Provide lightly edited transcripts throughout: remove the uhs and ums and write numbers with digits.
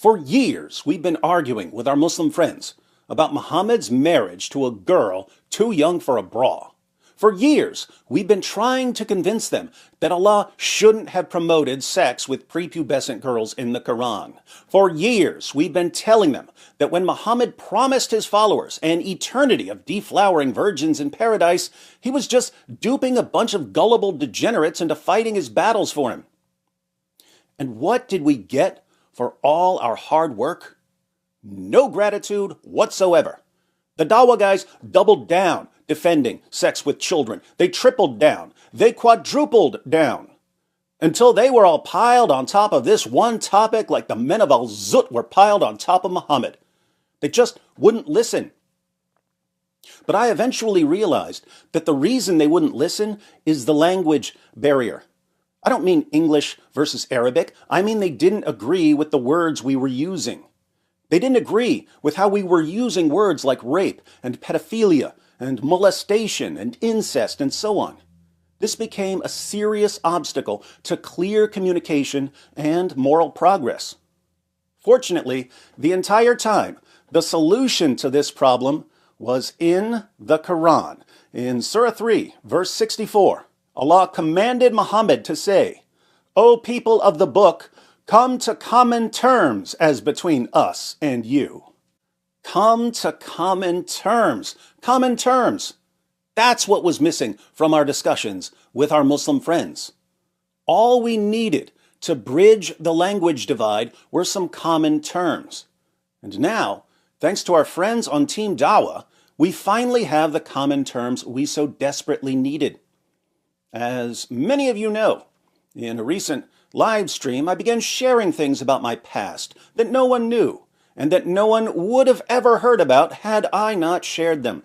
For years, we've been arguing with our Muslim friends about Muhammad's marriage to a girl too young for a bra. For years, we've been trying to convince them that Allah shouldn't have promoted sex with prepubescent girls in the Quran. For years, we've been telling them that when Muhammad promised his followers an eternity of deflowering virgins in paradise, he was just duping a bunch of gullible degenerates into fighting his battles for him. And what did we get for all our hard work? No gratitude whatsoever. The Dawah guys doubled down defending sex with children. They tripled down. They quadrupled down. Until they were all piled on top of this one topic like the men of Al-Zut were piled on top of Muhammad. They just wouldn't listen. But I eventually realized that the reason they wouldn't listen is the language barrier. I don't mean English versus Arabic. I mean they didn't agree with the words we were using. They didn't agree with how we were using words like rape and pedophilia and molestation and incest and so on. This became a serious obstacle to clear communication and moral progress. Fortunately, the entire time, the solution to this problem was in the Quran. In Surah 3, verse 64, Allah commanded Muhammad to say, "O people of the book, come to common terms as between us and you." Come to common terms. Common terms. That's what was missing from our discussions with our Muslim friends. All we needed to bridge the language divide were some common terms. And now, thanks to our friends on Team Dawah, we finally have the common terms we so desperately needed. As many of you know, in a recent live stream, I began sharing things about my past that no one knew and that no one would have ever heard about had I not shared them.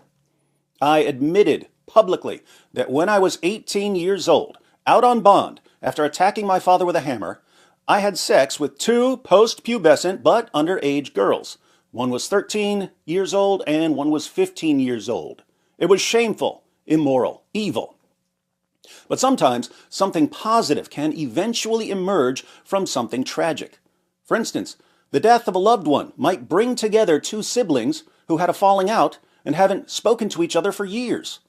I admitted publicly that when I was 18 years old, out on bond, after attacking my father with a hammer, I had sex with two post-pubescent but underage girls. One was 13 years old and one was 15 years old. It was shameful, immoral, evil. But sometimes something positive can eventually emerge from something tragic. For instance, the death of a loved one might bring together two siblings who had a falling out and haven't spoken to each other for years.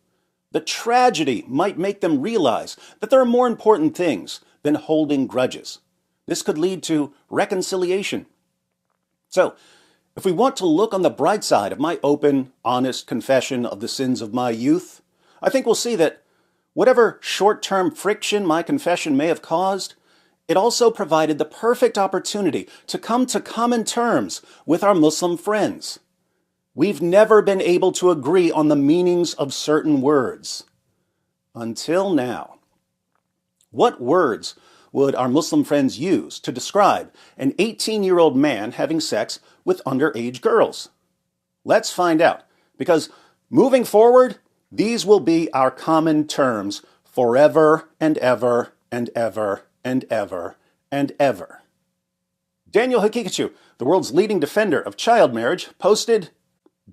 The tragedy might make them realize that there are more important things than holding grudges. This could lead to reconciliation. So, if we want to look on the bright side of my open, honest confession of the sins of my youth, I think we'll see that whatever short-term friction my confession may have caused, it also provided the perfect opportunity to come to common terms with our Muslim friends. We've never been able to agree on the meanings of certain words. Until now. What words would our Muslim friends use to describe an 18-year-old man having sex with underage girls? Let's find out, because moving forward, these will be our common terms forever and ever and ever and ever and ever. Daniel Hakikachu, the world's leading defender of child marriage, posted,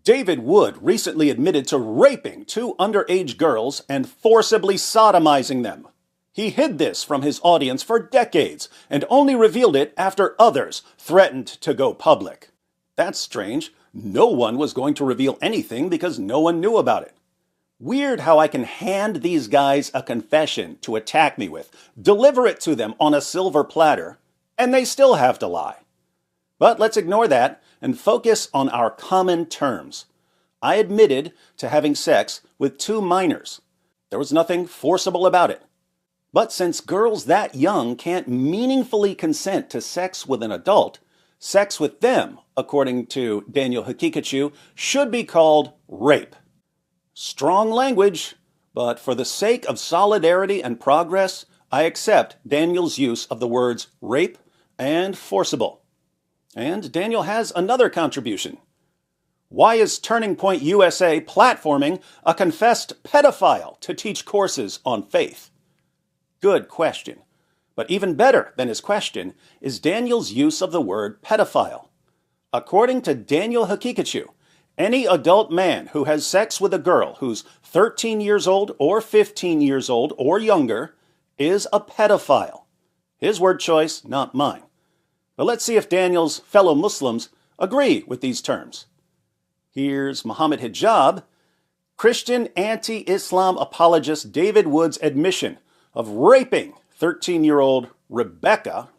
"David Wood recently admitted to raping two underage girls and forcibly sodomizing them. He hid this from his audience for decades and only revealed it after others threatened to go public." That's strange. No one was going to reveal anything because no one knew about it. Weird how I can hand these guys a confession to attack me with, deliver it to them on a silver platter, and they still have to lie. But let's ignore that and focus on our common terms. I admitted to having sex with two minors. There was nothing forcible about it. But since girls that young can't meaningfully consent to sex with an adult, sex with them, according to Daniel Hakikachu, should be called rape. Strong language, but for the sake of solidarity and progress, I accept Daniel's use of the words rape and forcible. And Daniel has another contribution. Why is Turning Point USA platforming a confessed pedophile to teach courses on faith? Good question. But even better than his question is Daniel's use of the word pedophile. According to Daniel Hakikachu, any adult man who has sex with a girl who's 13 years old or 15 years old or younger is a pedophile. His word choice, not mine. But let's see if Daniel's fellow Muslims agree with these terms. Here's Muhammad Hijab, Christian anti-Islam apologist David Wood's admission of raping 13-year-old Rebecca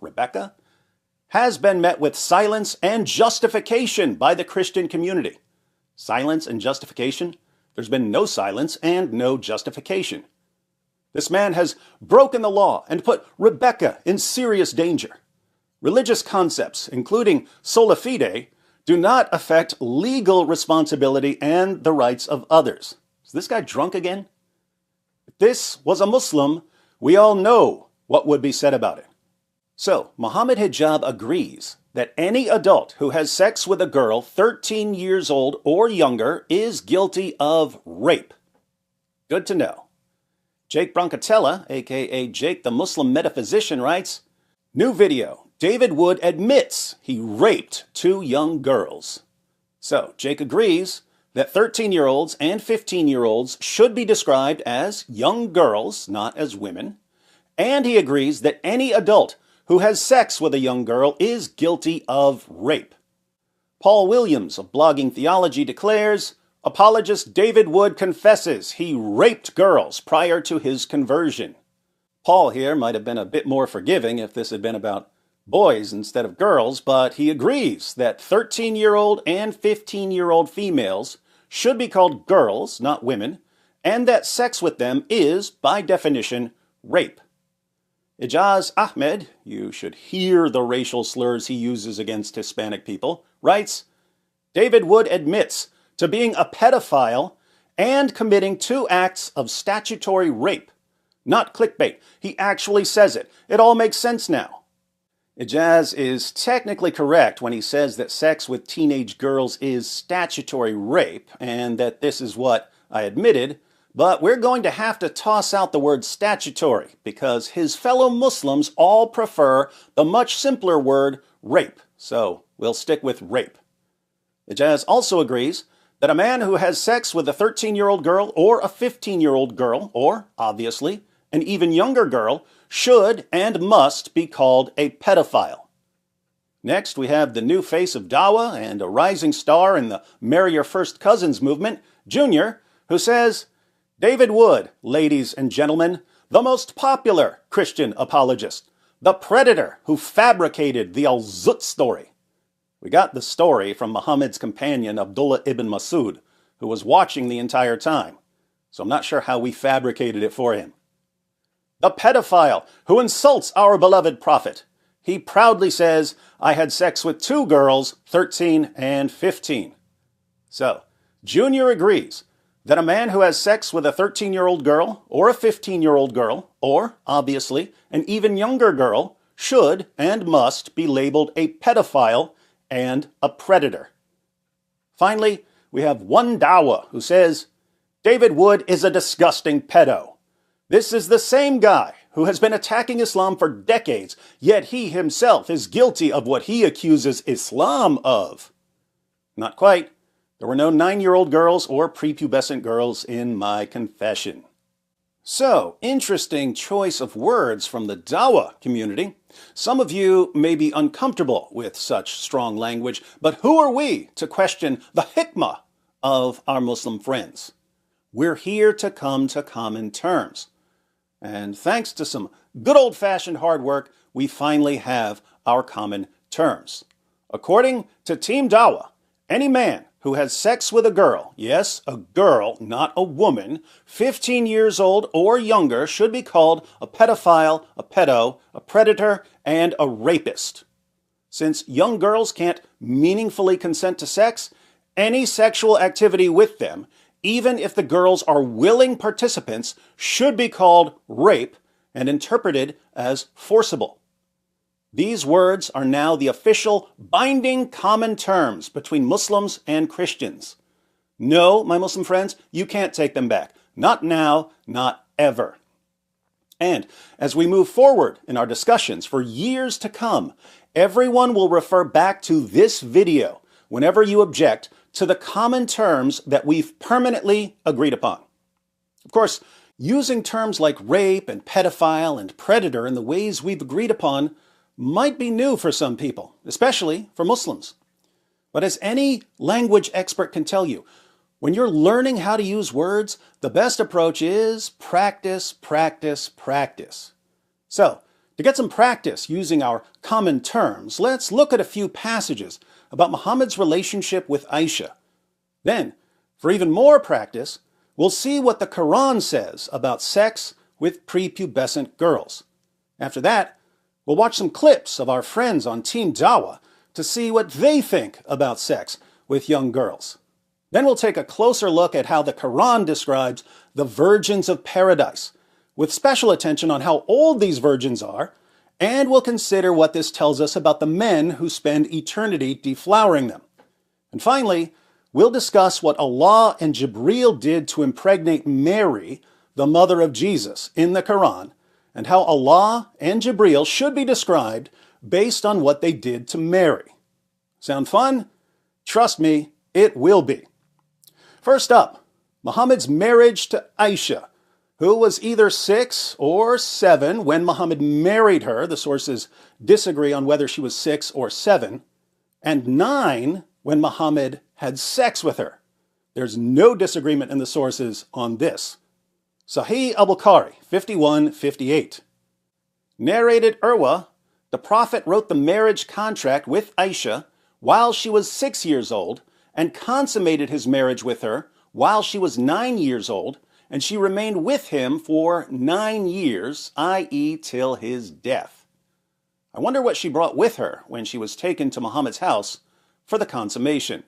has been met with silence and justification by the Christian community. Silence and justification? There's been no silence and no justification. This man has broken the law and put Rebecca in serious danger. Religious concepts, including sola fide, do not affect legal responsibility and the rights of others. Is this guy drunk again? If this was a Muslim, we all know what would be said about it. So, Muhammad Hijab agrees that any adult who has sex with a girl 13 years old or younger is guilty of rape. Good to know. Jake Brancatella, aka Jake the Muslim Metaphysician, writes, new video. David Wood admits he raped 2 young girls. So, Jake agrees that 13-year-olds and 15-year-olds should be described as young girls, not as women. And he agrees that any adult who has sex with a young girl is guilty of rape. Paul Williams of Blogging Theology declares, apologist David Wood confesses he raped girls prior to his conversion. Paul here might have been a bit more forgiving if this had been about boys instead of girls, but he agrees that 13-year-old and 15-year-old females should be called girls, not women, and that sex with them is, by definition, rape. Ijaz Ahmed, you should hear the racial slurs he uses against Hispanic people, writes, David Wood admits to being a pedophile and committing 2 acts of statutory rape. Not clickbait. He actually says it. It all makes sense now. Ijaz is technically correct when he says that sex with teenage girls is statutory rape, and that this is what I admitted, but we're going to have to toss out the word statutory, because his fellow Muslims all prefer the much simpler word rape, so we'll stick with rape. Ijaz also agrees that a man who has sex with a 13-year-old girl or a 15-year-old girl, or, obviously, an even younger girl, should and must be called a pedophile. Next, we have the new face of Dawah and a rising star in the Marry Your First Cousins movement, Junior, who says, David Wood, ladies and gentlemen, the most popular Christian apologist, the predator who fabricated the Al-Zut story. We got the story from Muhammad's companion Abdullah ibn Masud, who was watching the entire time, so I'm not sure how we fabricated it for him. The pedophile who insults our beloved prophet. He proudly says, I had sex with 2 girls, 13 and 15. So, Junior agrees that a man who has sex with a 13-year-old girl or a 15-year-old girl, or, obviously, an even younger girl, should and must be labeled a pedophile and a predator. Finally, we have one Dawah who says, David Wood is a disgusting pedo. This is the same guy who has been attacking Islam for decades, yet he himself is guilty of what he accuses Islam of. Not quite. There were no 9-year-old girls or prepubescent girls in my confession. So, interesting choice of words from the Dawah community. Some of you may be uncomfortable with such strong language, but who are we to question the hikmah of our Muslim friends? We're here to come to common terms. And thanks to some good old-fashioned hard work, we finally have our common terms. According to Team Dawah, any man who has sex with a girl, yes, a girl, not a woman, 15 years old or younger, should be called a pedophile, a pedo, a predator, and a rapist. Since young girls can't meaningfully consent to sex, any sexual activity with them, even if the girls are willing participants, should be called rape and interpreted as forcible. These words are now the official binding common terms between Muslims and Christians. No, my Muslim friends, you can't take them back. Not now, not ever. And as we move forward in our discussions for years to come, everyone will refer back to this video whenever you object to the common terms that we've permanently agreed upon. Of course, using terms like rape and pedophile and predator in the ways we've agreed upon might be new for some people, especially for Muslims. But as any language expert can tell you, when you're learning how to use words, the best approach is practice, practice, practice. So, to get some practice using our common terms, let's look at a few passages about Muhammad's relationship with Aisha. Then, for even more practice, we'll see what the Quran says about sex with prepubescent girls. After that, we'll watch some clips of our friends on Team Dawah to see what they think about sex with young girls. Then we'll take a closer look at how the Quran describes the virgins of paradise, with special attention on how old these virgins are, and we'll consider what this tells us about the men who spend eternity deflowering them. And finally, we'll discuss what Allah and Jibreel did to impregnate Mary, the mother of Jesus, in the Quran, and how Allah and Jibreel should be described based on what they did to Mary. Sound fun? Trust me, it will be. First up, Muhammad's marriage to Aisha, who was either 6 or 7 when Muhammad married her. The sources disagree on whether she was 6 or 7, and 9 when Muhammad had sex with her. There's no disagreement in the sources on this. Sahih al-Bukhari, 51-58. Narrated Urwa, the Prophet wrote the marriage contract with Aisha while she was 6 years old and consummated his marriage with her while she was 9 years old, and she remained with him for 9 years, i.e. till his death. I wonder what she brought with her when she was taken to Muhammad's house for the consummation.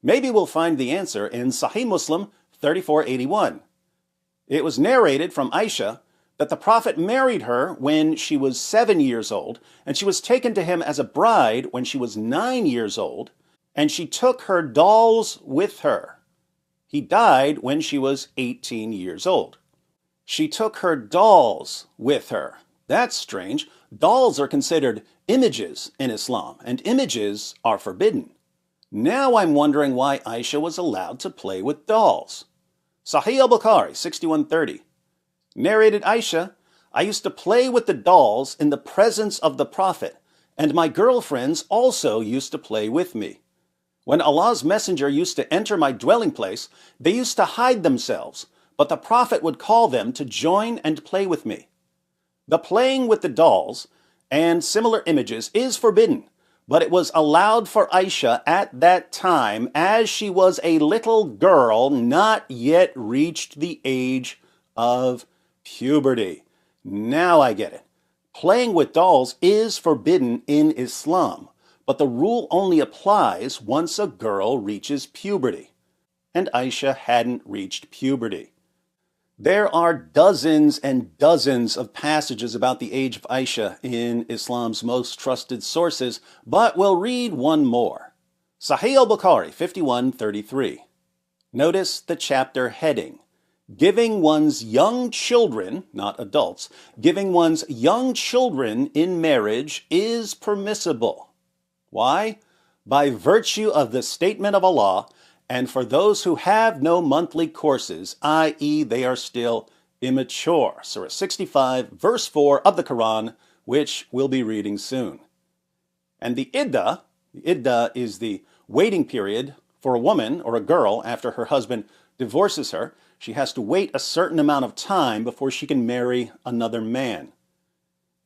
Maybe we'll find the answer in Sahih Muslim 3481. It was narrated from Aisha that the Prophet married her when she was 7 years old, and she was taken to him as a bride when she was 9 years old, and she took her dolls with her. He died when she was 18 years old. She took her dolls with her. That's strange. Dolls are considered images in Islam, and images are forbidden. Now I'm wondering why Aisha was allowed to play with dolls. Sahih al-Bukhari, 6130. Narrated Aisha, I used to play with the dolls in the presence of the Prophet, and my girlfriends also used to play with me. When Allah's messenger used to enter my dwelling place, they used to hide themselves, but the Prophet would call them to join and play with me. The playing with the dolls and similar images is forbidden, but it was allowed for Aisha at that time as she was a little girl not yet reached the age of puberty. Now I get it. Playing with dolls is forbidden in Islam, but the rule only applies once a girl reaches puberty. And Aisha hadn't reached puberty. There are dozens and dozens of passages about the age of Aisha in Islam's most trusted sources, but we'll read one more. Sahih al-Bukhari, 5133. Notice the chapter heading. Giving one's young children, not adults, giving one's young children in marriage is permissible. Why? By virtue of the statement of Allah, and for those who have no monthly courses, i.e. they are still immature. Surah 65, verse 4 of the Quran, which we'll be reading soon. And the iddah is the waiting period for a woman or a girl after her husband divorces her. She has to wait a certain amount of time before she can marry another man.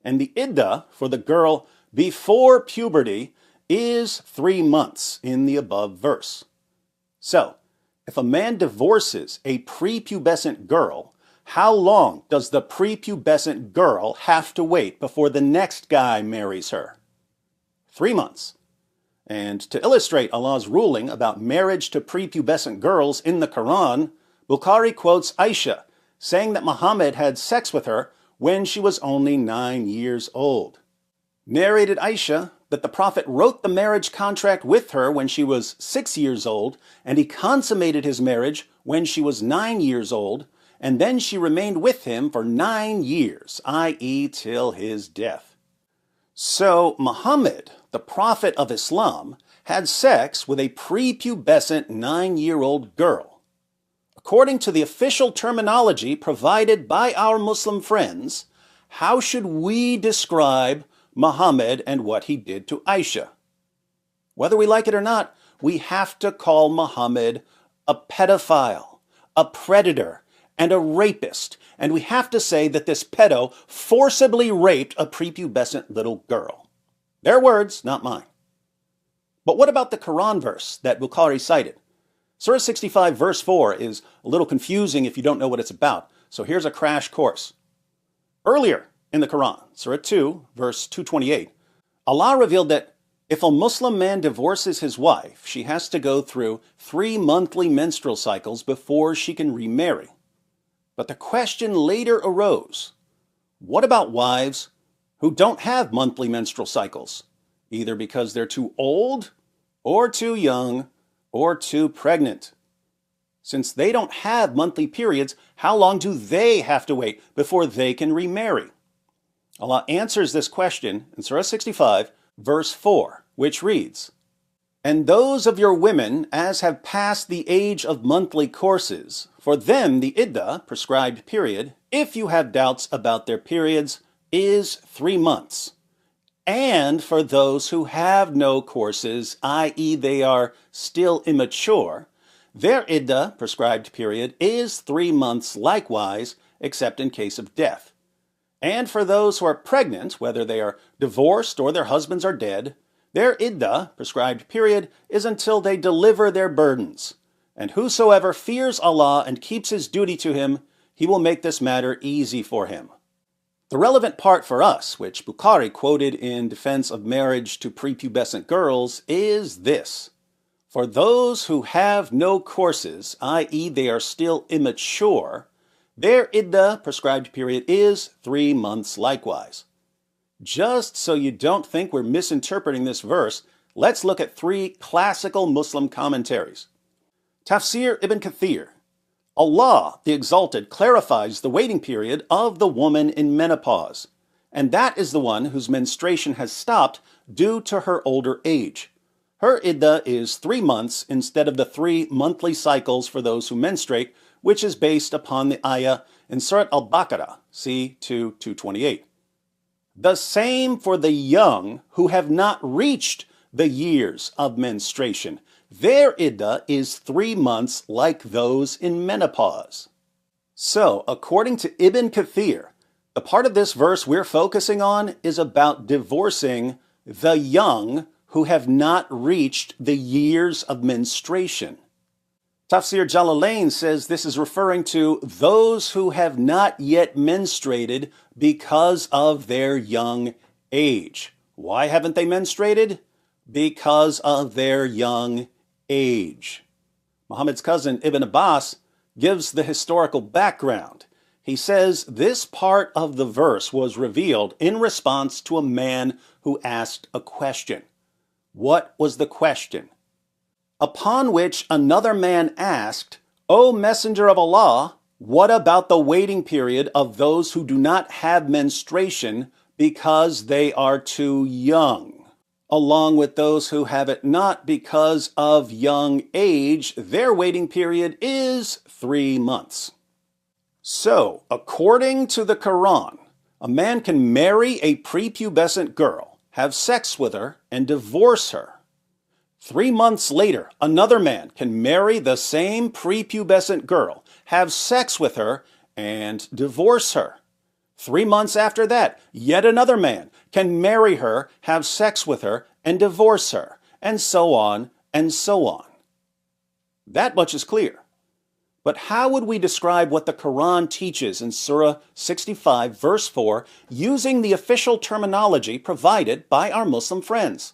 And the iddah for the girl before puberty is 3 months in the above verse. So, if a man divorces a prepubescent girl, how long does the prepubescent girl have to wait before the next guy marries her? 3 months. And to illustrate Allah's ruling about marriage to prepubescent girls in the Quran, Bukhari quotes Aisha, saying that Muhammad had sex with her when she was only 9 years old. Narrated Aisha that the Prophet wrote the marriage contract with her when she was 6 years old, and he consummated his marriage when she was 9 years old, and then she remained with him for 9 years, i.e. till his death. So Muhammad, the Prophet of Islam, had sex with a prepubescent 9-year-old girl. According to the official terminology provided by our Muslim friends, how should we describe Muhammad and what he did to Aisha. Whether we like it or not, we have to call Muhammad a pedophile, a predator, and a rapist. And we have to say that this pedo forcibly raped a prepubescent little girl. Their words, not mine. But what about the Quran verse that Bukhari cited? Surah 65 verse 4 is a little confusing if you don't know what it's about. So here's a crash course. Earlier in the Quran, Surah 2 verse 228, Allah revealed that if a Muslim man divorces his wife, she has to go through 3 monthly menstrual cycles before she can remarry. But the question later arose, what about wives who don't have monthly menstrual cycles, either because they're too old or too young or too pregnant? Since they don't have monthly periods, how long do they have to wait before they can remarry? Allah answers this question in Surah 65, verse 4, which reads, "And those of your women as have passed the age of monthly courses, for them the iddah, prescribed period, if you have doubts about their periods, is 3 months. And for those who have no courses, i.e. they are still immature, their iddah, prescribed period, is 3 months likewise, except in case of death. And for those who are pregnant, whether they are divorced or their husbands are dead, their iddah, prescribed period, is until they deliver their burdens. And whosoever fears Allah and keeps his duty to him, he will make this matter easy for him." The relevant part for us, which Bukhari quoted in defense of marriage to prepubescent girls, is this. For those who have no courses, i.e. they are still immature, their iddah, prescribed period, is 3 months likewise. Just so you don't think we're misinterpreting this verse, let's look at 3 classical Muslim commentaries. Tafsir Ibn Kathir. Allah, the Exalted, clarifies the waiting period of the woman in menopause, and that is the one whose menstruation has stopped due to her older age. Her iddah is 3 months instead of the 3 monthly cycles for those who menstruate, which is based upon the ayah in Surat Al-Baqarah, see 2:228. The same for the young who have not reached the years of menstruation. Their iddah is 3 months like those in menopause. So, according to Ibn Kathir, the part of this verse we're focusing on is about divorcing the young who have not reached the years of menstruation. Tafsir Jalalain says this is referring to those who have not yet menstruated because of their young age. Why haven't they menstruated? Because of their young age. Muhammad's cousin Ibn Abbas gives the historical background. He says this part of the verse was revealed in response to a man who asked a question. What was the question? Upon which another man asked, "O Messenger of Allah, what about the waiting period of those who do not have menstruation because they are too young? Along with those who have it not because of young age, their waiting period is 3 months." So, according to the Quran, a man can marry a prepubescent girl, have sex with her, and divorce her. 3 months later, another man can marry the same prepubescent girl, have sex with her, and divorce her. 3 months after that, yet another man can marry her, have sex with her, and divorce her, and so on and so on. That much is clear. But how would we describe what the Quran teaches in Surah 65, verse 4, using the official terminology provided by our Muslim friends?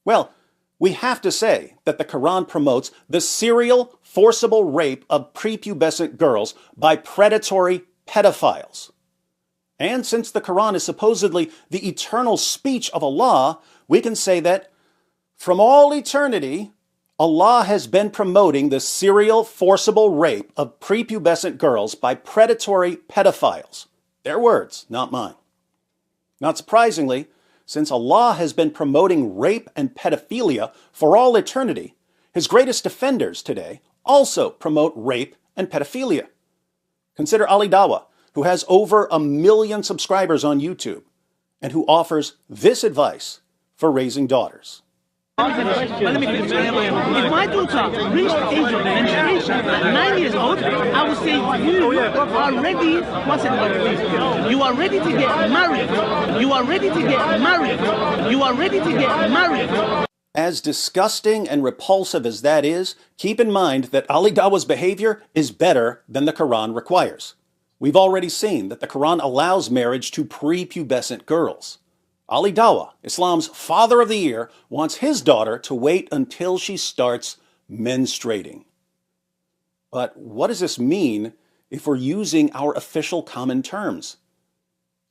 Well, we have to say that the Quran promotes the serial, forcible rape of prepubescent girls by predatory pedophiles. And since the Quran is supposedly the eternal speech of Allah, we can say that from all eternity, Allah has been promoting the serial, forcible rape of prepubescent girls by predatory pedophiles. Their words, not mine. Not surprisingly, since Allah has been promoting rape and pedophilia for all eternity, his greatest defenders today also promote rape and pedophilia. Consider Ali Dawah, who has over 1 million subscribers on YouTube, and who offers this advice for raising daughters. If my daughter reached the age of menstruation at 9 years old, I would say you are ready. You are ready to get married. You are ready to get married. You are ready to get married. As disgusting and repulsive as that is, keep in mind that Ali Dawa's behavior is better than the Quran requires. We've already seen that the Quran allows marriage to prepubescent girls. Ali Dawa, Islam's father of the year, wants his daughter to wait until she starts menstruating. But what does this mean if we're using our official common terms?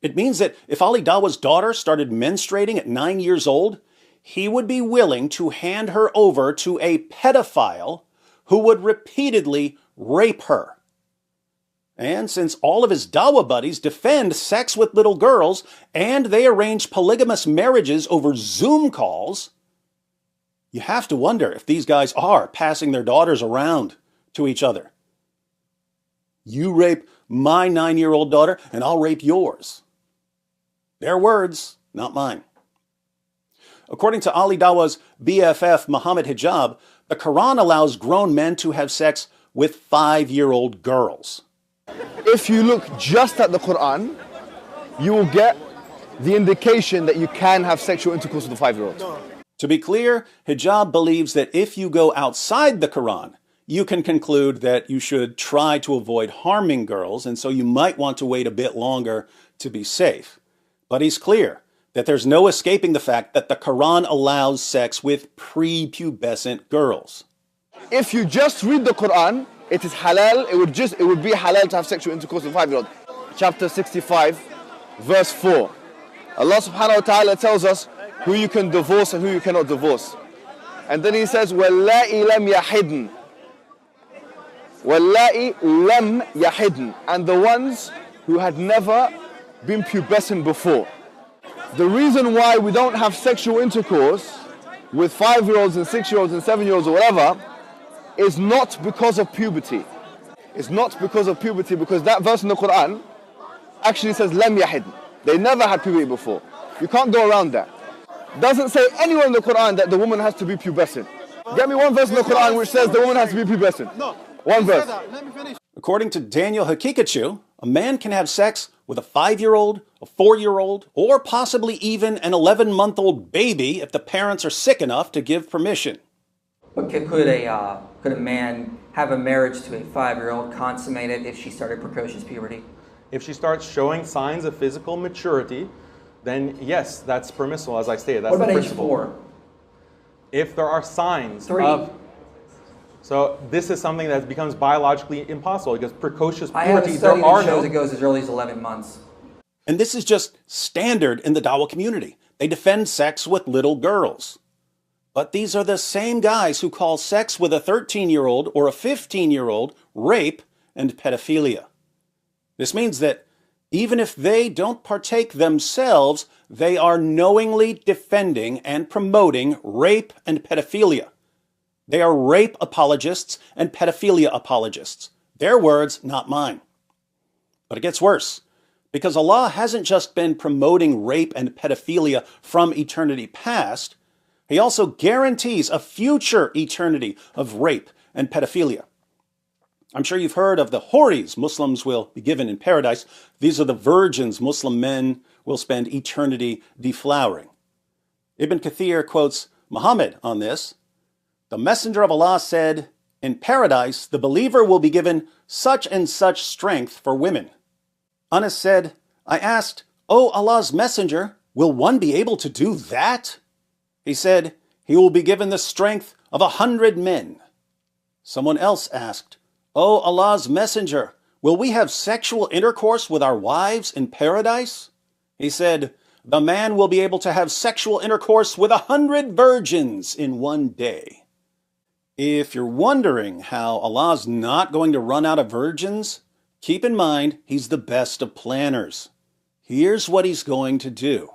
It means that if Ali Dawa's daughter started menstruating at 9 years old, he would be willing to hand her over to a pedophile who would repeatedly rape her. And since all of his Dawa buddies defend sex with little girls and they arrange polygamous marriages over Zoom calls, you have to wonder if these guys are passing their daughters around to each other. You rape my 9-year-old daughter and I'll rape yours. Their words, not mine. According to Ali Dawa's BFF, Muhammad Hijab, the Quran allows grown men to have sex with 5-year-old girls. If you look just at the Quran, you will get the indication that you can have sexual intercourse with a 5-year-old. To be clear, Hijab believes that if you go outside the Quran, you can conclude that you should try to avoid harming girls, and so you might want to wait a bit longer to be safe. But he's clear that there's no escaping the fact that the Quran allows sex with prepubescent girls. If you just read the Quran, it is halal, it would be halal to have sexual intercourse with a 5-year-old. Chapter 65, verse 4. Allah subhanahu wa ta'ala tells us who you can divorce and who you cannot divorce. And then he says, وَاللَّائِ لَمْ يَحِدْنَ. وَاللَّائِ لَمْ يَحِدْنَ. And the ones who had never been pubescent before. The reason why we don't have sexual intercourse with 5-year-olds and 6-year-olds and 7-year-olds or whatever is not because of puberty. It's not because of puberty, because that verse in the Quran actually says lam yahid. They never had puberty before. You can't go around that. Doesn't say anywhere in the Quran that the woman has to be pubescent. Get me one verse in the Quran which says the woman has to be pubescent. No. One verse. According to Daniel Hakikachu, a man can have sex with a 5-year-old, a 4-year-old, or possibly even an 11-month-old baby if the parents are sick enough to give permission. But could a man have a marriage to a 5-year-old consummated if she started precocious puberty? If she starts showing signs of physical maturity, then yes, that's permissible, as I stated. That's what about the age principle. 4? If there are signs 3. of... So this is something that becomes biologically impossible because precocious I have a puberty, study there are that shows no... it goes as early as 11 months. And this is just standard in the Dawa community. They defend sex with little girls. But these are the same guys who call sex with a 13-year-old or a 15-year-old rape and pedophilia. This means that even if they don't partake themselves, they are knowingly defending and promoting rape and pedophilia. They are rape apologists and pedophilia apologists. Their words, not mine. But it gets worse, because Allah hasn't just been promoting rape and pedophilia from eternity past, He also guarantees a future eternity of rape and pedophilia. I'm sure you've heard of the houris Muslims will be given in paradise. These are the virgins Muslim men will spend eternity deflowering. Ibn Kathir quotes Muhammad on this. The Messenger of Allah said, "In paradise, the believer will be given such and such strength for women." Anas said, "I asked, O Allah's Messenger, will one be able to do that?" He said, "He will be given the strength of 100 men." Someone else asked, "O Allah's Messenger, will we have sexual intercourse with our wives in paradise?" He said, "The man will be able to have sexual intercourse with 100 virgins in one day." If you're wondering how Allah's not going to run out of virgins, keep in mind He's the best of planners. Here's what He's going to do.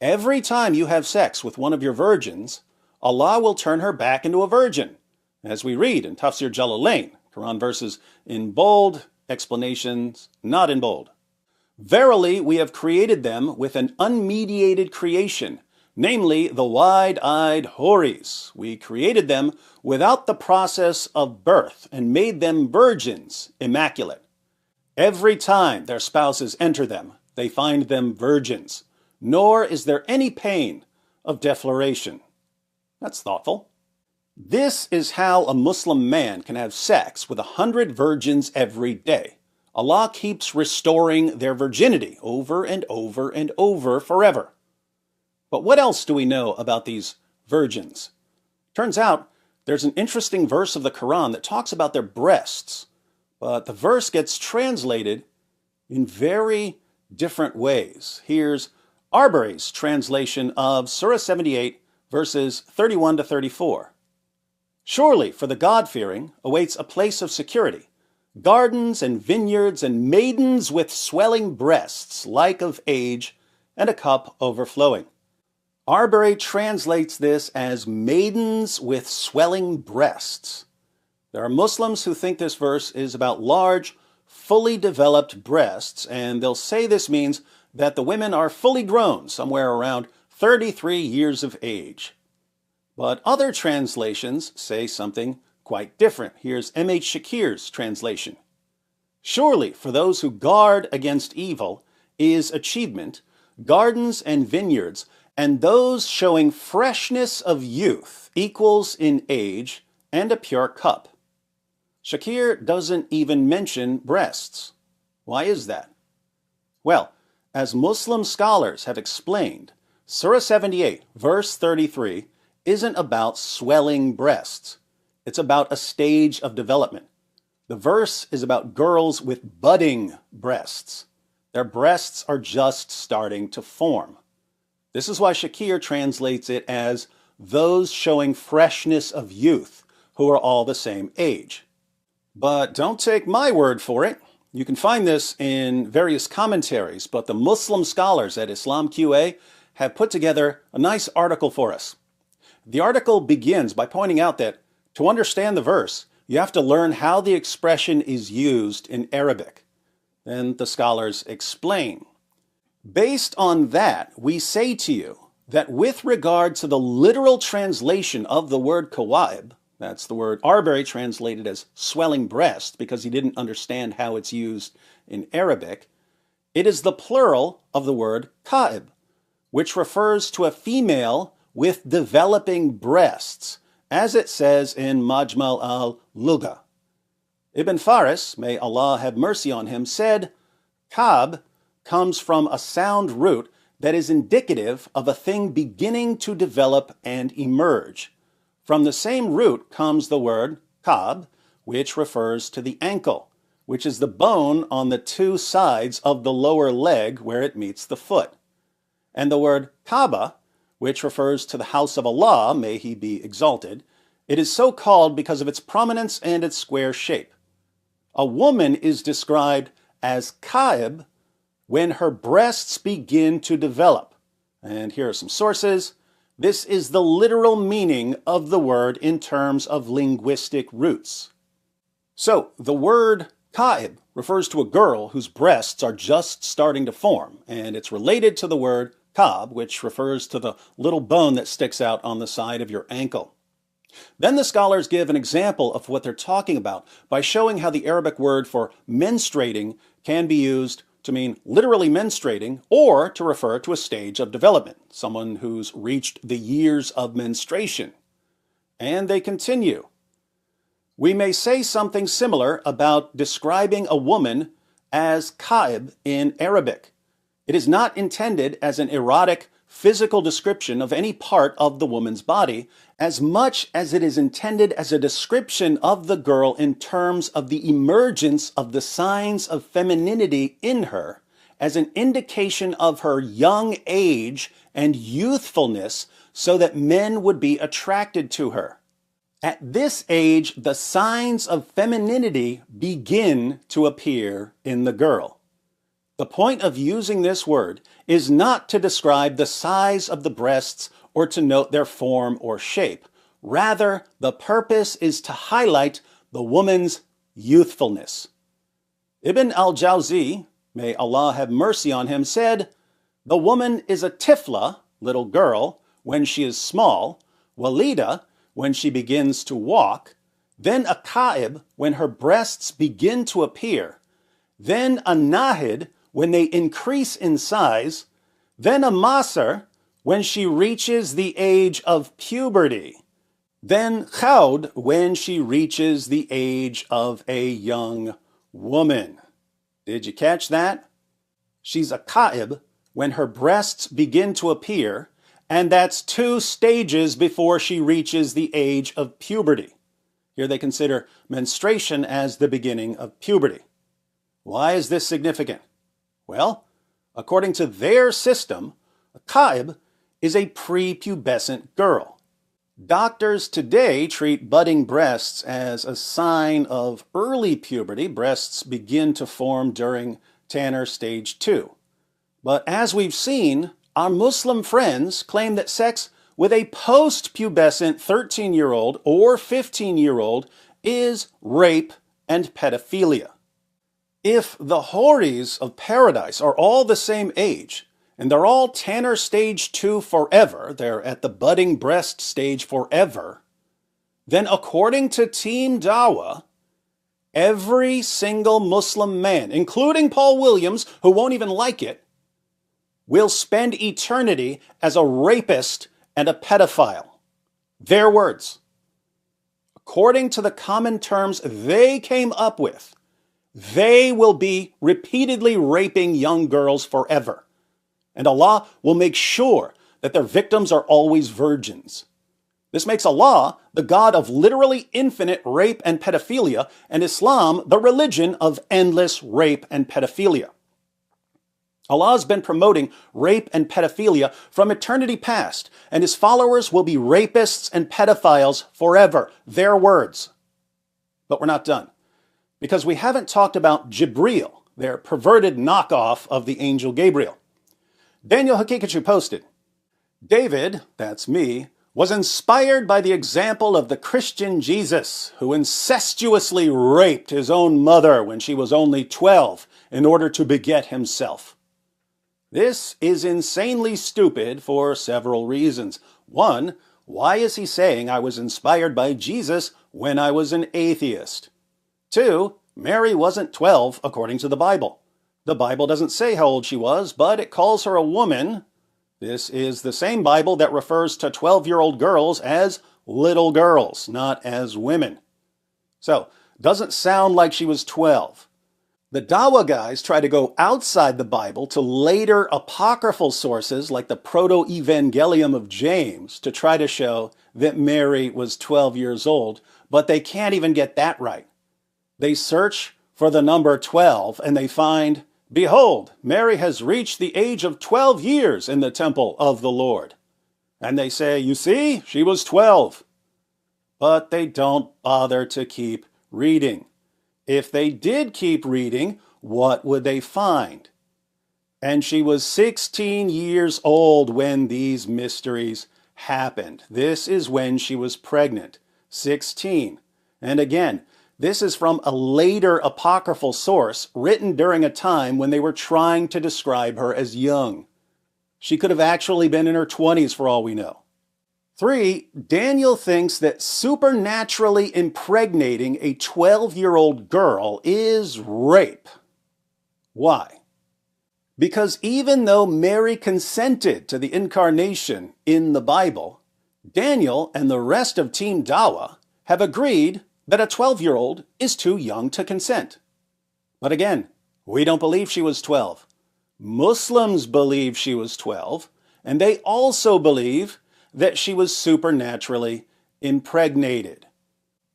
Every time you have sex with one of your virgins, Allah will turn her back into a virgin, as we read in Tafsir Jalalain, Quran verses in bold, explanations not in bold. Verily, we have created them with an unmediated creation, namely the wide-eyed houris. We created them without the process of birth and made them virgins, immaculate. Every time their spouses enter them, they find them virgins, nor is there any pain of defloration. That's thoughtful. This is how a Muslim man can have sex with 100 virgins every day. Allah keeps restoring their virginity over and over and over forever. But what else do we know about these virgins? Turns out there's an interesting verse of the Quran that talks about their breasts, but the verse gets translated in very different ways. Here's Arbery's translation of Surah 78, verses 31 to 34. Surely for the God-fearing awaits a place of security, gardens and vineyards and maidens with swelling breasts like of age and a cup overflowing. Arbery translates this as maidens with swelling breasts. There are Muslims who think this verse is about large, fully developed breasts, and they'll say this means that the women are fully grown, somewhere around 33 years of age. But other translations say something quite different. Here's M.H. Shakir's translation. Surely for those who guard against evil is achievement, gardens and vineyards, and those showing freshness of youth equals in age and a pure cup. Shakir doesn't even mention breasts. Why is that? Well, as Muslim scholars have explained, Surah 78, verse 33, isn't about swelling breasts. It's about a stage of development. The verse is about girls with budding breasts. Their breasts are just starting to form. This is why Shakir translates it as those showing freshness of youth who are all the same age. But don't take my word for it. You can find this in various commentaries, but the Muslim scholars at Islam QA have put together a nice article for us. The article begins by pointing out that to understand the verse, you have to learn how the expression is used in Arabic. Then the scholars explain. Based on that, we say to you that with regard to the literal translation of the word kawaib, that's the word Arbery translated as swelling breast because he didn't understand how it's used in Arabic, it is the plural of the word kaib, which refers to a female with developing breasts, as it says in Majmal al-Lugha. Ibn Faris, may Allah have mercy on him, said, Kab comes from a sound root that is indicative of a thing beginning to develop and emerge. From the same root comes the word kab, which refers to the ankle, which is the bone on the two sides of the lower leg where it meets the foot. And the word Kaaba, which refers to the house of Allah, may he be exalted, it is so called because of its prominence and its square shape. A woman is described as kaib when her breasts begin to develop. And here are some sources. This is the literal meaning of the word in terms of linguistic roots. So, the word kaib refers to a girl whose breasts are just starting to form, and it's related to the word kab, which refers to the little bone that sticks out on the side of your ankle. Then the scholars give an example of what they're talking about by showing how the Arabic word for menstruating can be used to mean literally menstruating or to refer to a stage of development, someone who's reached the years of menstruation. And they continue. We may say something similar about describing a woman as kaib in Arabic. It is not intended as an erotic physical description of any part of the woman's body, as much as it is intended as a description of the girl in terms of the emergence of the signs of femininity in her, as an indication of her young age and youthfulness so that men would be attracted to her. At this age, the signs of femininity begin to appear in the girl. The point of using this word is not to describe the size of the breasts or to note their form or shape. Rather, the purpose is to highlight the woman's youthfulness. Ibn al-Jawzi, may Allah have mercy on him, said, "The woman is a tifla, little girl, when she is small, walida, when she begins to walk, then a ka'ib, when her breasts begin to appear, then a nahid, when they increase in size, then a masr, when she reaches the age of puberty, then khawd, when she reaches the age of a young woman." Did you catch that? She's a ka'ib when her breasts begin to appear, and that's 2 stages before she reaches the age of puberty. Here they consider menstruation as the beginning of puberty. Why is this significant? Well, according to their system, a ka'ib is a prepubescent girl. Doctors today treat budding breasts as a sign of early puberty. Breasts begin to form during Tanner stage 2. But as we've seen, our Muslim friends claim that sex with a post-pubescent 13-year-old or 15-year-old is rape and pedophilia. If the Houris of paradise are all the same age, and they're all Tanner stage 2 forever, they're at the budding breast stage forever, then according to Team Dawa, every single Muslim man, including Paul Williams, who won't even like it, will spend eternity as a rapist and a pedophile. Their words. According to the common terms they came up with, they will be repeatedly raping young girls forever. And Allah will make sure that their victims are always virgins. This makes Allah the God of literally infinite rape and pedophilia, and Islam the religion of endless rape and pedophilia. Allah has been promoting rape and pedophilia from eternity past, and his followers will be rapists and pedophiles forever. Their words. But we're not done, because we haven't talked about Jibreel, their perverted knockoff of the angel Gabriel. Daniel Hakikachu posted, "David, that's me, was inspired by the example of the Christian Jesus, who incestuously raped his own mother when she was only 12 in order to beget himself. This is insanely stupid for several reasons. One, why is he saying I was inspired by Jesus when I was an atheist? Two, Mary wasn't 12 according to the Bible. The Bible doesn't say how old she was, but it calls her a woman. This is the same Bible that refers to 12-year-old girls as little girls, not as women. So, doesn't sound like she was 12. The Dawa guys try to go outside the Bible to later apocryphal sources like the Proto-Evangelium of James to try to show that Mary was 12 years old, but they can't even get that right. They search for the number 12 and they find, "Behold, Mary has reached the age of 12 years in the temple of the Lord." And they say, "You see, she was 12. But they don't bother to keep reading. If they did keep reading, what would they find? And she was 16 years old when these mysteries happened. This is when she was pregnant, 16. And again, this is from a later apocryphal source written during a time when they were trying to describe her as young. She could have actually been in her 20s for all we know. 3, Daniel thinks that supernaturally impregnating a 12-year-old girl is rape. Why? Because even though Mary consented to the incarnation in the Bible, Daniel and the rest of Team Dawa have agreed that a 12-year-old is too young to consent. But again, we don't believe she was 12. Muslims believe she was 12, and they also believe that she was supernaturally impregnated.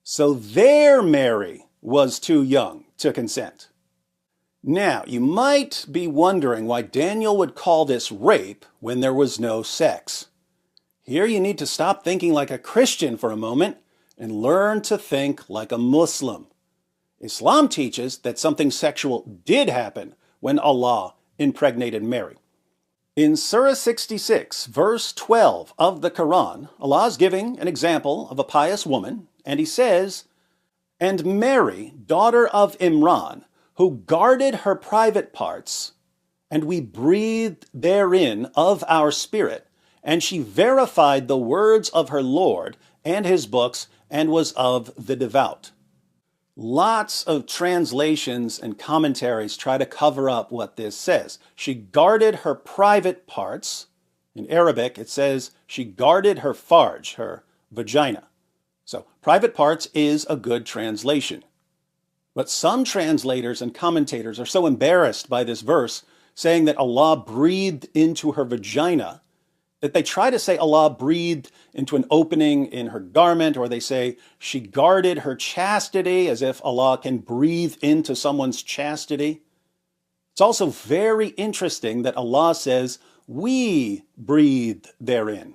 So their Mary was too young to consent. Now, you might be wondering why Daniel would call this rape when there was no sex. Here you need to stop thinking like a Christian for a moment and learn to think like a Muslim. Islam teaches that something sexual did happen when Allah impregnated Mary. In Surah 66, verse 12 of the Quran, Allah is giving an example of a pious woman, and he says, "And Mary, daughter of Imran, who guarded her private parts, and we breathed therein of our spirit, and she verified the words of her Lord and his books, and was of the devout. Lots of translations and commentaries try to cover up what this says. She guarded her private parts. In Arabic, it says she guarded her farj, her vagina. So private parts is a good translation. But some translators and commentators are so embarrassed by this verse, saying that Allah breathed into her vagina, that they try to say Allah breathed into an opening in her garment, or they say she guarded her chastity, as if Allah can breathe into someone's chastity. It's also very interesting that Allah says, we breathed therein.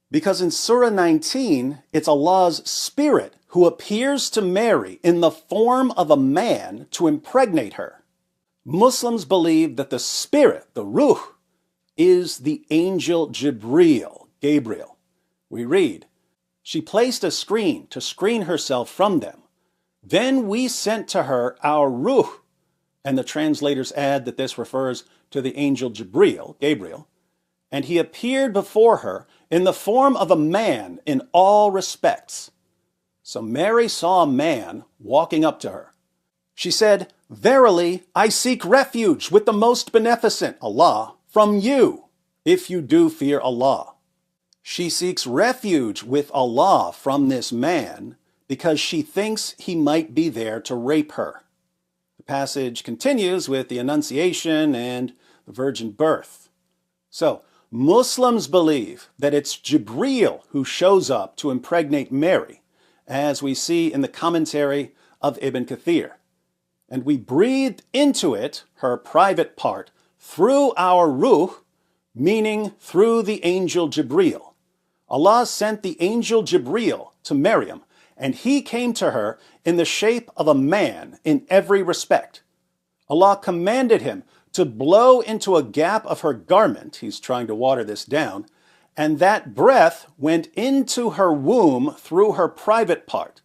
Because in Surah 19, it's Allah's Spirit who appears to Mary in the form of a man to impregnate her. Muslims believe that the Spirit, the Ruh, is the angel Jibreel, Gabriel. We read, she placed a screen to screen herself from them. Then we sent to her our Ruh, and the translators add that this refers to the angel Jibreel, Gabriel, and he appeared before her in the form of a man in all respects. So Mary saw a man walking up to her. She said, verily, I seek refuge with the most beneficent, Allah, from you, if you do fear Allah. She seeks refuge with Allah from this man because she thinks he might be there to rape her. The passage continues with the Annunciation and the virgin birth. So, Muslims believe that it's Jibreel who shows up to impregnate Mary, as we see in the commentary of Ibn Kathir. And we breathed into it, her private part, through our Ruh, meaning through the angel Jibreel. Allah sent the angel Jibreel to Maryam, and he came to her in the shape of a man in every respect. Allah commanded him to blow into a gap of her garment, he's trying to water this down, and that breath went into her womb through her private part.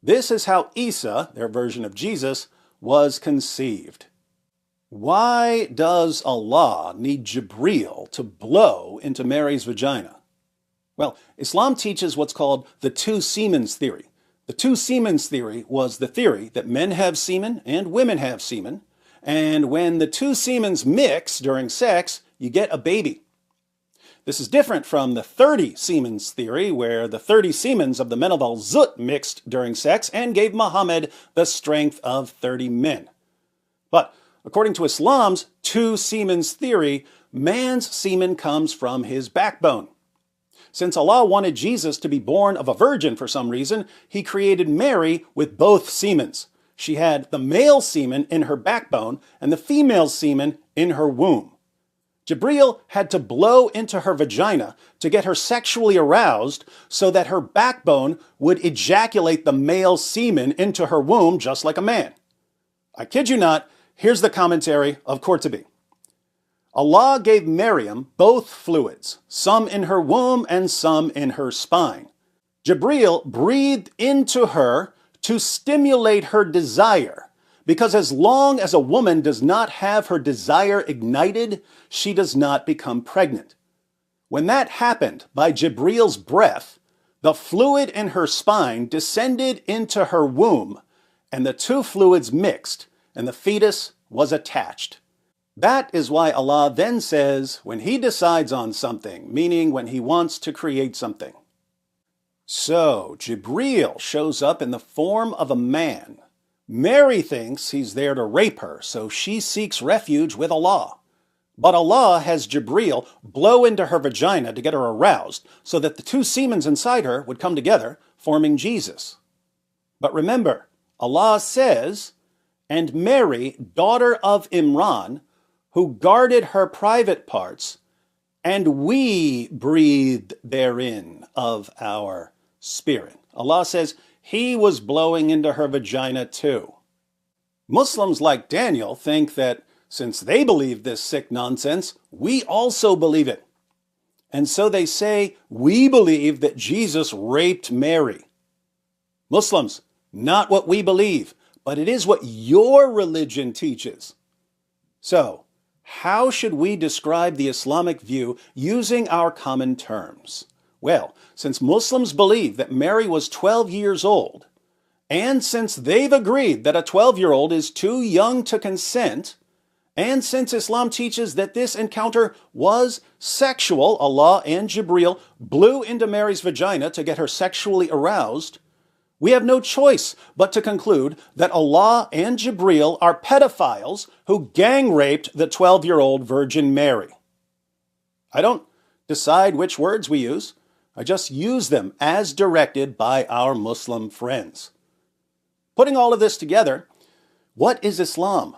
This is how Isa, their version of Jesus, was conceived. Why does Allah need Jibreel to blow into Mary's vagina? Well, Islam teaches what's called the two semens theory. The two semens theory was the theory that men have semen and women have semen, and when the two semens mix during sex, you get a baby. This is different from the 30 semens theory, where the 30 semens of the men of Al-Zut mixed during sex and gave Muhammad the strength of 30 men. But according to Islam's two semens theory, man's semen comes from his backbone. Since Allah wanted Jesus to be born of a virgin for some reason, he created Mary with both semens. She had the male semen in her backbone and the female semen in her womb. Jibreel had to blow into her vagina to get her sexually aroused so that her backbone would ejaculate the male semen into her womb just like a man. I kid you not, here's the commentary of Qurtubi. Allah gave Maryam both fluids, some in her womb and some in her spine. Jibreel breathed into her to stimulate her desire, because as long as a woman does not have her desire ignited, she does not become pregnant. When that happened by Jibreel's breath, the fluid in her spine descended into her womb, and the two fluids mixed, and the fetus was attached. That is why Allah then says, when he decides on something, meaning when he wants to create something. So, Jibreel shows up in the form of a man. Mary thinks he's there to rape her, so she seeks refuge with Allah. But Allah has Jibreel blow into her vagina to get her aroused, so that the two semens inside her would come together, forming Jesus. But remember, Allah says, and Mary, daughter of Imran, who guarded her private parts, and we breathed therein of our spirit. Allah says he was blowing into her vagina too. Muslims like Daniel think that since they believe this sick nonsense, we also believe it. And so they say, we believe that Jesus raped Mary. Muslims, not what we believe, but it is what your religion teaches. So, how should we describe the Islamic view using our common terms? Well, since Muslims believe that Mary was 12 years old, and since they've agreed that a 12-year-old is too young to consent, and since Islam teaches that this encounter was sexual, Allah and Jibreel blew into Mary's vagina to get her sexually aroused, we have no choice but to conclude that Allah and Jibreel are pedophiles who gang-raped the 12-year-old Virgin Mary. I don't decide which words we use. I just use them as directed by our Muslim friends. Putting all of this together, what is Islam?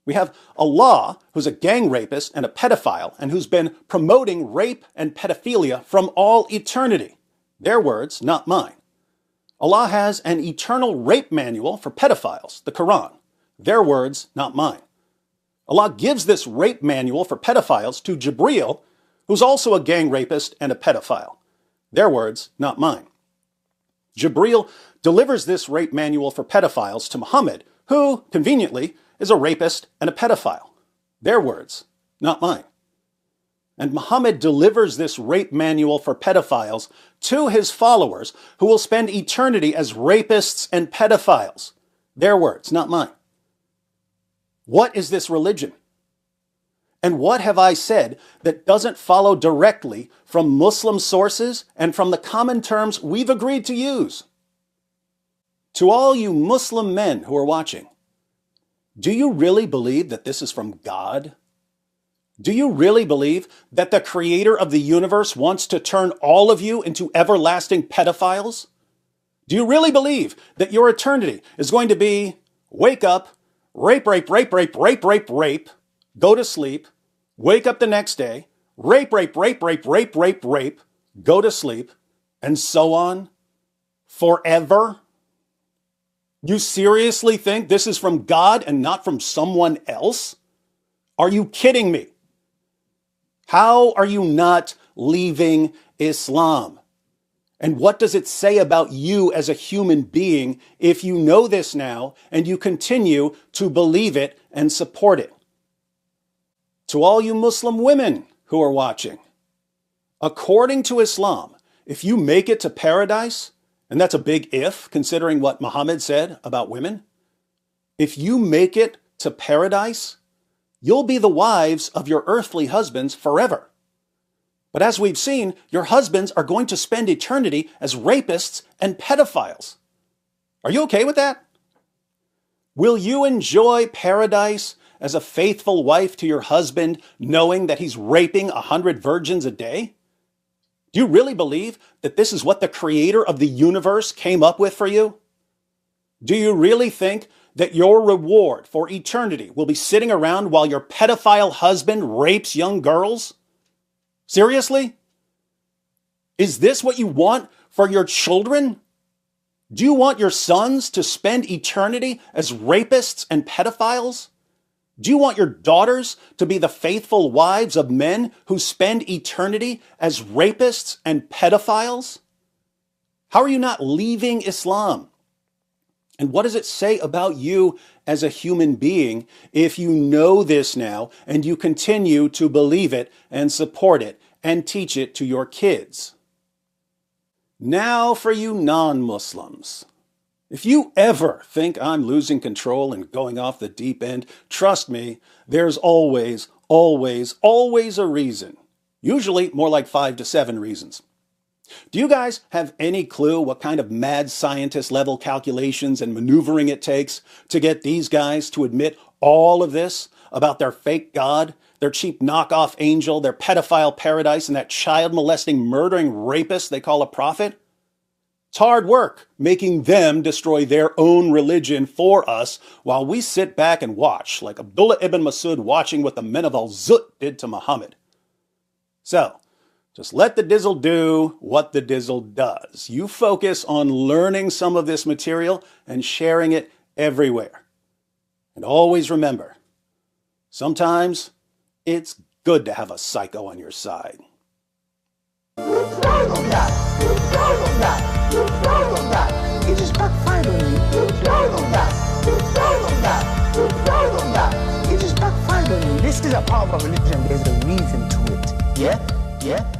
We have Allah, who's a gang rapist and a pedophile, and who's been promoting rape and pedophilia from all eternity. Their words, not mine. Allah has an eternal rape manual for pedophiles, the Quran. Their words, not mine. Allah gives this rape manual for pedophiles to Jibreel, who's also a gang rapist and a pedophile. Their words, not mine. Jibreel delivers this rape manual for pedophiles to Muhammad, who, conveniently, is a rapist and a pedophile. Their words, not mine. And Muhammad delivers this rape manual for pedophiles to his followers, who will spend eternity as rapists and pedophiles. Their words, not mine. What is this religion? And what have I said that doesn't follow directly from Muslim sources and from the common terms we've agreed to use? To all you Muslim men who are watching, do you really believe that this is from God? Do you really believe that the creator of the universe wants to turn all of you into everlasting pedophiles? Do you really believe that your eternity is going to be wake up, rape, rape, rape, rape, rape, rape, rape, go to sleep, wake up the next day, rape, rape, rape, rape, rape, rape, rape, go to sleep, and so on forever? You seriously think this is from God and not from someone else? Are you kidding me? How are you not leaving Islam? And what does it say about you as a human being if you know this now and you continue to believe it and support it? To all you Muslim women who are watching, according to Islam, if you make it to paradise, and that's a big if, considering what Muhammad said about women, if you make it to paradise, you'll be the wives of your earthly husbands forever. But as we've seen, your husbands are going to spend eternity as rapists and pedophiles. Are you okay with that? Will you enjoy paradise as a faithful wife to your husband, knowing that he's raping 100 virgins a day? Do you really believe that this is what the creator of the universe came up with for you? Do you really think that your reward for eternity will be sitting around while your pedophile husband rapes young girls? Seriously? Is this what you want for your children? Do you want your sons to spend eternity as rapists and pedophiles? Do you want your daughters to be the faithful wives of men who spend eternity as rapists and pedophiles? How are you not leaving Islam? And what does it say about you as a human being if you know this now and you continue to believe it and support it and teach it to your kids? Now for you non-Muslims. If you ever think I'm losing control and going off the deep end, trust me, there's always, always, always a reason. Usually more like 5 to 7 reasons. Do you guys have any clue what kind of mad scientist level calculations and maneuvering it takes to get these guys to admit all of this about their fake God, their cheap knockoff angel, their pedophile paradise, and that child molesting, murdering rapist they call a prophet? It's hard work making them destroy their own religion for us while we sit back and watch, like Abdullah ibn Masud watching what the men of Al-Zut did to Muhammad. So, just let the Dizzle do what the Dizzle does. You focus on learning some of this material and sharing it everywhere. And always remember, sometimes it's good to have a psycho on your side. It just backfired on me. yeah, yeah.